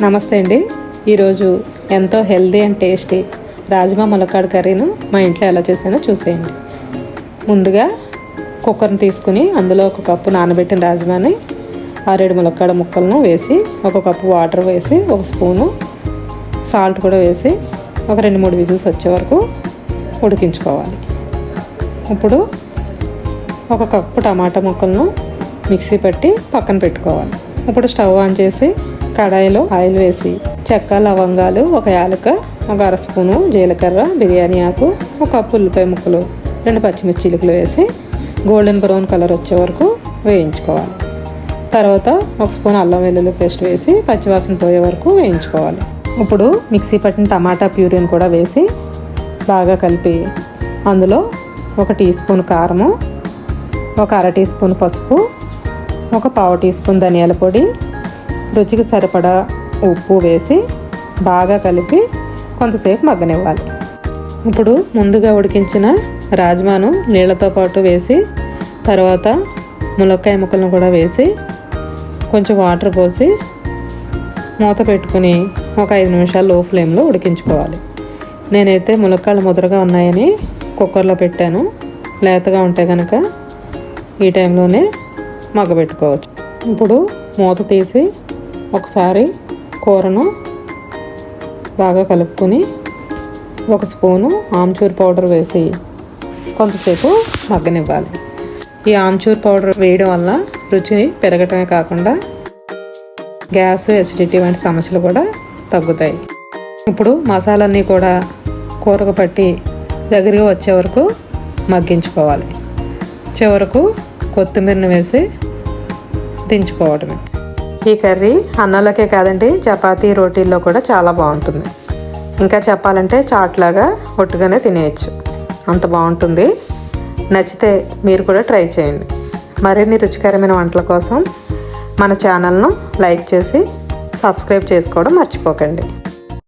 నమస్తే అండి. ఈరోజు ఎంతో హెల్దీ అండ్ టేస్టీ రాజ్మా ములక్కాడ కర్రీను మా ఇంట్లో ఎలా చేసానో చూసేయండి. ముందుగా కుక్కర్ని తీసుకుని అందులో 1 కప్పు నానబెట్టిన రాజ్మాని 6-7 ములక్కాడ ముక్కలను వేసి 1 కప్పు వాటర్ వేసి 1 స్పూను సాల్ట్ కూడా వేసి ఒక 2-3 విజిల్స్ వచ్చే వరకు ఉడికించుకోవాలి. ఇప్పుడు 1 కప్పు టమాటా ముక్కలను మిక్సీ పట్టి పక్కన పెట్టుకోవాలి. ఇప్పుడు స్టవ్ ఆన్ చేసి కడాయిలో ఆయిల్ వేసి చెక్క, లవంగాలు, 1 యాలక, 1 అర స్పూను జీలకర్ర, బిర్యానీ ఆకు, 1 కప్పు ఉల్లిపాయ ముక్కలు, 2 పచ్చిమిర్చి చిలుకలు వేసి గోల్డెన్ బ్రౌన్ కలర్ వచ్చే వరకు వేయించుకోవాలి. తర్వాత 1 స్పూన్ అల్లం వెల్లుల్లి పేస్ట్ వేసి పచ్చివాసన పోయే వరకు వేయించుకోవాలి. ఇప్పుడు మిక్సీ పట్టిన టమాటా ప్యూరీని కూడా వేసి బాగా కలిపి అందులో 1 టీ స్పూన్ కారము, 1 అర టీ స్పూన్ పసుపు, 1 పావు టీ స్పూన్ ధనియాల పొడి, రుచికి సరిపడా ఉప్పు వేసి బాగా కలిపి కొంతసేపు మగ్గనివ్వాలి. ఇప్పుడు ముందుగా ఉడికించిన రాజ్మాను నీళ్ళతో పాటు వేసి తర్వాత ములక్కాయ ముక్కలను కూడా వేసి కొంచెం వాటర్ పోసి మూత పెట్టుకుని ఒక 5 నిమిషాలు లో ఫ్లేమ్లో ఉడికించుకోవాలి. నేనైతే ములక్కాయలు ముదరగా ఉన్నాయని కుక్కర్లో పెట్టాను. లేతగా ఉంటే కనుక ఈ టైంలోనే మగ్గబెట్టుకోవచ్చు. ఇప్పుడు మూత తీసి ఒకసారి కూరను బాగా కలుపుకొని 1 స్పూను ఆమ్చూర్ పౌడర్ వేసి కొంతసేపు మగ్గనివ్వాలి. ఈ ఆమ్చూర్ పౌడర్ వేయడం వల్ల రుచి పెరగటమే కాకుండా గ్యాస్, ఎసిడిటీ వంటి సమస్యలు కూడా తగ్గుతాయి. ఇప్పుడు మసాలన్నీ కూడా కూరకు పట్టి దగ్గరగా వచ్చే వరకు మగ్గించుకోవాలి. చివరకు కొత్తిమీరను వేసి దించుకోవడమే. ఈ కర్రీ అన్నంలోకే కాదండి, చపాతీ, రోటీల్లో కూడా చాలా బాగుంటుంది. ఇంకా చెప్పాలంటే చాట్లాగా ఒట్టుగానే తినేయచ్చు, అంత బాగుంటుంది. నచ్చితే మీరు కూడా ట్రై చేయండి. మరిన్ని రుచికరమైన వంటల కోసం మన ఛానల్ను లైక్ చేసి సబ్స్క్రైబ్ చేసుకోవడం మర్చిపోకండి.